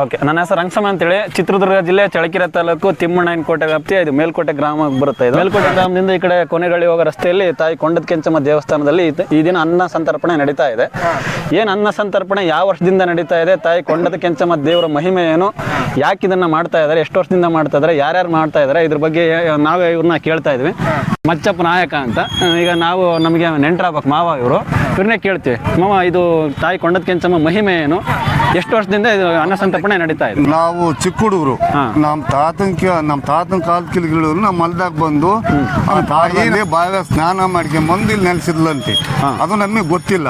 Okay, ನನ್ನ ಹೆಸರು ರಂಗಸ್ವಾಮಿ ಅಂತೇಳಿ, ಚಿತ್ರದುರ್ಗ ಜಿಲ್ಲೆ ಚಳ್ಳಕೆರೆ ತಾಲೂಕು ತಿಮ್ಮಣ್ಣನಕೋಟೆ ವ್ಯಾಪ್ತಿಯ ಇದು ಮೇಲ್ಕೋಟೆ ಗ್ರಾಮ ಬರುತ್ತೆ. ಇದು ಮೇಲ್ಕೋಟೆ ಗ್ರಾಮದಿಂದ ಈ ಕಡೆ ಕೊನೆರಳ್ಳಿ ಹೋಗೋ ರಸ್ತೆಯಲ್ಲಿ ತಾಯಿ ಕೊಂಡದ ಕೆಂಚಮ್ಮ ದೇವಸ್ಥಾನದಲ್ಲಿ ಈ ದಿನ ಅನ್ನ ಸಂತರ್ಪಣೆ ನಡೀತಾ ಇದೆ. ಏನು ಅನ್ನ ಸಂತರ್ಪಣೆ ಯಾವ ವರ್ಷದಿಂದ ನಡೀತಾ ಇದೆ, ತಾಯಿ ಕೊಂಡದ ಕೆಂಚಮ್ಮ ದೇವರ ಮಹಿಮೆ ಏನು, ಯಾಕೆ ಇದನ್ನ ಮಾಡ್ತಾ ಇದ್ದಾರೆ, ಎಷ್ಟು ವರ್ಷದಿಂದ ಮಾಡ್ತಾ ಇದ್ದಾರೆ, ಯಾರ್ಯಾರು ಮಾಡ್ತಾ ಇದ್ದಾರೆ, ಇದ್ರ ಬಗ್ಗೆ ನಾವೇ ಇವ್ರನ್ನ ಕೇಳ್ತಾ ಇದ್ವಿ. ಮಚ್ಚಪ್ಪ ನಾಯಕ ಅಂತ, ಈಗ ನಾವು ನಮಗೆ ನೆಂಟರಾಗಬೇಕು ಮಾವ ಇವ್ರನ್ನೇ ಕೇಳ್ತೀವಿ. ಮಾವ, ಇದು ತಾಯಿ ಕೊಂಡದ ಕೆಂಚಮ್ಮ ಮಹಿಮೆ ಏನು, ಎಷ್ಟು ವರ್ಷದಿಂದ ಇದು ಅನ್ನ ಸಂತರ್ಪಣೆ ನಡೀತಾ ಇದೆ? ನಾವು ಚಿಕ್ಕ ಹುಡುಗರು, ನಮ್ಮ ತಾತನ ಕಾಲಕಿಲಿಗಳು ನಮ್ಮ ಹೊಲ್ದಾಗ ಬಂದು ತಾಯಿ ಬಾಗ ಸ್ನಾನ ಮಾಡ್ಕೊಂಡ್ ಬಂದು ಇಲ್ಲಿ ನೆಲೆಸಿದ್ಲಂತೆ. ಅದು ನಮಗೆ ಗೊತ್ತಿಲ್ಲ.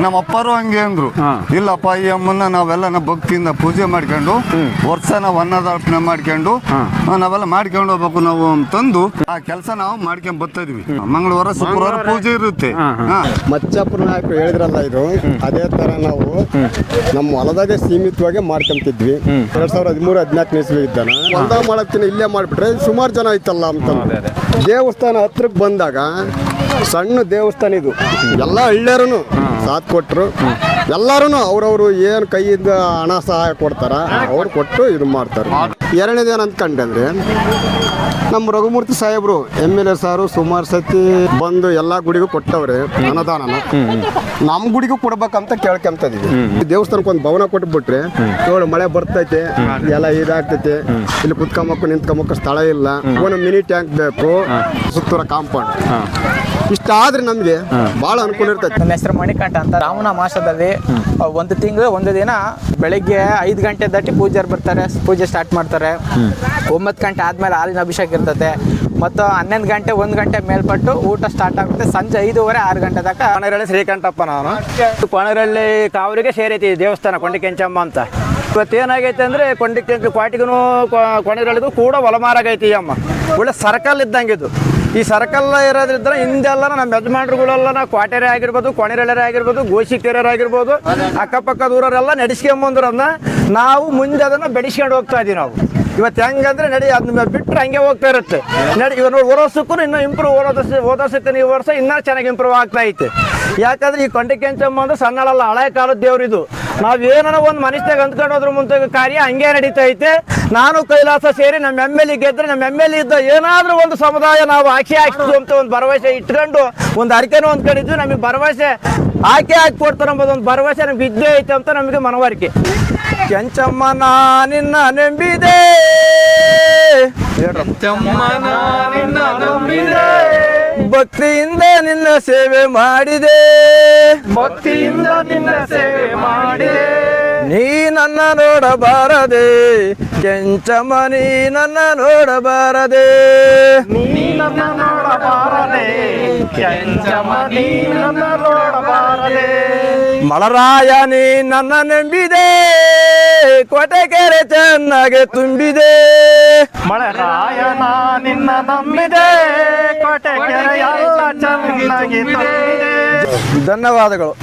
ನಮ್ಮ ಅಪ್ಪರು ಹಂಗೆ ಅಂದ್ರು, ಇಲ್ಲಪ್ಪ ಈ ಅಮ್ಮನ್ನ ನಾವೆಲ್ಲ ಭಕ್ತಿಯಿಂದ ಪೂಜೆ ಮಾಡ್ಕೊಂಡು ವರ್ಷ ನಾವು ಅನ್ನದಾರ್ಪಣೆ ಮಾಡ್ಕೊಂಡು ನಾವೆಲ್ಲ ಮಾಡ್ಕೊಂಡು ಹೋಗ್ಬೇಕು ನಾವು ಅಂತಂದು ಆ ಕೆಲಸ ನಾವು ಮಾಡ್ಕೊಂಡ್ ಬರ್ತಾ ಇದೀವಿ. ಮಂಗಳವಾರ ಶುಕ್ರವಾರ ಪೂಜೆ ಇರುತ್ತೆ. ಮಚ್ಚಪ್ಪನ ನಾಯಕರು ಹೇಳಿದ್ರಲ್ಲ, ಇದು ಅದೇ ತರ ನಾವು ನಮ್ಮ ಹೊಲದಾಗೆ ಸೀಮಿತವಾಗಿ ಮಾಡ್ಕೊಂತಿದ್ವಿ. 2013-14 ಇಸ್ವಿ ಇದ್ದಾನ ಹೊಲದಾಗ ಮಾಡಕ್ಕಿನ ಇಲ್ಲೇ ಮಾಡ್ಬಿಟ್ರೆ ಸುಮಾರು ಜನ ಐತಲ್ಲ ಅಂತ. ದೇವಸ್ಥಾನ ಹತ್ರಕ್ಕೆ ಬಂದಾಗ ಸಣ್ಣ ದೇವಸ್ಥಾನ ಇದು, ಎಲ್ಲ ಹಳ್ಳಿಯರು ಸಾಥ್ ಕೊಟ್ಟರು. ಎಲ್ಲರೂ ಅವ್ರವ್ರು ಏನು ಕೈಯಿಂದ ಹಣ ಸಹಾಯ ಕೊಡ್ತಾರ ಅವ್ರು ಕೊಟ್ಟು ಇದು ಮಾಡ್ತಾರೆ. ಎರಡನೇದೇನು ಅಂದ್ಕೊಂಡ್ರೆ, ನಮ್ಮ ರಘುಮೂರ್ತಿ ಸಾಹೇಬ್ರು MLA ಸಾರು ಸುಮಾರು ಸತಿ ಬಂದು ಎಲ್ಲ ಗುಡಿಗೂ ಕೊಟ್ಟವ್ರೆ ಅನ್ನದಾನನ. ನಮ್ಮ ಗುಡಿಗೂ ಕೊಡ್ಬೇಕಂತ ಕೇಳ್ಕೊಂತಿದೀವಿ. ದೇವಸ್ಥಾನಕ್ಕೆ ಒಂದು ಭವನ ಕೊಟ್ಬಿಟ್ರೆ ನೋಡಿ, ಮಳೆ ಬರ್ತೈತೆ, ಎಲ್ಲ ಇದಾಗ್ತೈತೆ, ಇಲ್ಲಿ ಕುತ್ಕೊಂಬಕ್ಕು ನಿಂತ್ಕೊಂಬಕ್ಕು ಸ್ಥಳ ಇಲ್ಲ, ಒಂದು ಮಿನಿ ಟ್ಯಾಂಕ್ ಬೇಕು, ಸುತ್ತೂರ ಕಾಂಪೌಂಡ್. ಇಷ್ಟ ಆದ್ರೆ ನಮ್ಗೆ ಬಹಳ ಅನುಕೂಲ ಇರ್ತೈತೆ. ನನ್ನ ಹೆಸರು ಮಣಿಕಂಠ ಅಂತ. ರಾಮನ ಮಾಸದಲ್ಲಿ ಒಂದು ತಿಂಗಳು ಒಂದು ದಿನ ಬೆಳಿಗ್ಗೆ 5 ಗಂಟೆ ದಾಟಿ ಪೂಜಾರು ಬರ್ತಾರೆ, ಪೂಜೆ ಸ್ಟಾರ್ಟ್ ಮಾಡ್ತಾರೆ. 9 ಗಂಟೆ ಆದ್ಮೇಲೆ ಹಾಲಿನ ಅಭಿಷೇಕ ಇರ್ತದೆ. ಮತ್ತು 11 ಗಂಟೆ 1 ಗಂಟೆ ಮೇಲ್ಪಟ್ಟು ಊಟ ಸ್ಟಾರ್ಟ್ ಆಗುತ್ತೆ. ಸಂಜೆ 5:30-6 ಗಂಟೆ ತನಕ. ಕೊನೆರಳ್ಳಿ ಶ್ರೀಕಂಠಪ್ಪ, ನಾನು ಕೊನೆರಳ್ಳಿ ಕಾವರಿಗೆ ಸೇರೈತಿ ದೇವಸ್ಥಾನ ಕೊಂಡಿ ಕೆಂಚಮ್ಮ ಅಂತ. ಇವತ್ತೇನಾಗೈತೆ ಅಂದರೆ ಕೊಂಡಿ ಕೆಂಚ ಕ್ವಾಟಿಗೂ ಕೊನೆರಳ್ಳಿಗೂ ಕೂಡ ಹೊಲಮಾರಾಗೈತಿ ಅಮ್ಮ. ಒಳ್ಳೆ ಸರ್ಕಲ್ ಇದ್ದಂಗೆ ಇದು. ಈ ಸರ್ಕಲ್ ಇರೋದ್ರಿಂದ ಹಿಂದೆಲ್ಲ ನಮ್ಮ ಯಜಮಾನ್ರುಗಳೆಲ್ಲ ಕ್ವಾಟೆರೆ ಆಗಿರ್ಬೋದು, ಕೊನೆರಳ್ಳಿ ಆಗಿರ್ಬೋದು, ಗೋಶಿಕೆರೆ ಆಗಿರ್ಬೋದು, ಅಕ್ಕಪಕ್ಕ ದೂರರೆಲ್ಲ ನಡೆಸ್ಕೊಂಬಂದ್ರನ್ನ ನಾವು ಮುಂದೆ ಅದನ್ನು ಬೆಳೆಸ್ಕೊಂಡು ಹೋಗ್ತಾ ಇದೀವಿ ನಾವು. ಇವತ್ತು ಹೆಂಗಂದ್ರೆ ಅದನ್ನ ಬಿಟ್ಟರೆ ಹಂಗೆ ಹೋಗ್ತಾ ಇರುತ್ತೆ. ಇವಾಗ ನೋಡಿ, ವರ್ಷಕ್ಕೂ ಇನ್ನೂ ಇಂಪ್ರೂವ್, ಓದೋಸಕ್ಕೆ ಈ ವರ್ಷ ಇನ್ನೂ ಚೆನ್ನಾಗಿ ಇಂಪ್ರೂವ್ ಆಗ್ತಾ ಐತೆ. ಯಾಕಂದ್ರೆ ಈ ಕೊಂಡಿ ಕೆಂಚಮ್ಮ ಅಂದ್ರೆ ಸಣ್ಣಳಲ್ಲ, ಹಳೆ ಕಾಲದ ದೇವ್ರಿದು. ನಾವೇನ ಒಂದು ಮನಸ್ಸಿನಾಗ ಅಂದ್ಕೊಂಡು ಹೋದ್ರ ಮುಂದೆ ಕಾರ್ಯ ಹಂಗೆ ನಡೀತಾ ಐತೆ. ನಾನು ಕೈಲಾಸ ಸೇರಿ ನಮ್ಮ MLA ಗೆದ್ರೆ, ನಮ್ಮ MLA ಇದ್ದ ಏನಾದರೂ ಒಂದು ಸಮುದಾಯ ನಾವು ಹಾಕ್ತೀವಿ ಅಂತ ಒಂದು ಭರವಸೆ ಇಟ್ಕೊಂಡು ಒಂದು ಅರಿಕೆನೂ ಅಂದ್ಕೊಂಡಿದ್ವಿ. ನಮಗೆ ಭರವಸೆ ಹಾಕಿ ಕೊಡ್ತಾರೆ ಎಂಬುದು ಒಂದು ಭರವಸೆ ನಮ್ಗೆ ಇದ್ದೇ ಐತೆ ಅಂತ ನಮಗೆ ಮನವರಿಕೆ. ಕೆಂಚಮ್ಮ ನಿನ್ನ ನಂಬಿದೆ, ಭಕ್ತಿಯಿಂದ ನಿನ್ನ ಸೇವೆ ಮಾಡಿದೆ, ಭಕ್ತಿಯಿಂದ ನಿನ್ನ ಸೇವೆ ಮಾಡಿದೆ. ನೀ ನನ್ನ ನೋಡಬಾರದೆ ಕೆಂಚಮ್ಮ, ನೀ ನನ್ನ ನೋಡಬಾರದೆ, ನೀ ನನ್ನ ನೋಡಬಾರದೆ ಕೆಂಚಮ್ಮ, ನೀ ನನ್ನ ನೋಡಬಾರದೆ. ಮಳರಾಯ ನೀ ನನ್ನ ನಂಬಿದೆ, ಕೊಟೆಕೆರೆ ಚೆನ್ನಾಗಿ ತುಂಬಿದೆ. ಮಳರಾಯನ ನಿನ್ನ ನಂಬಿದೆ, ಕೊಟೆಕೆರೆ ಎಲ್ಲ ಚೆನ್ನಾಗಿ ತುಂಬಿದೆ. ಧನ್ಯವಾದಗಳು.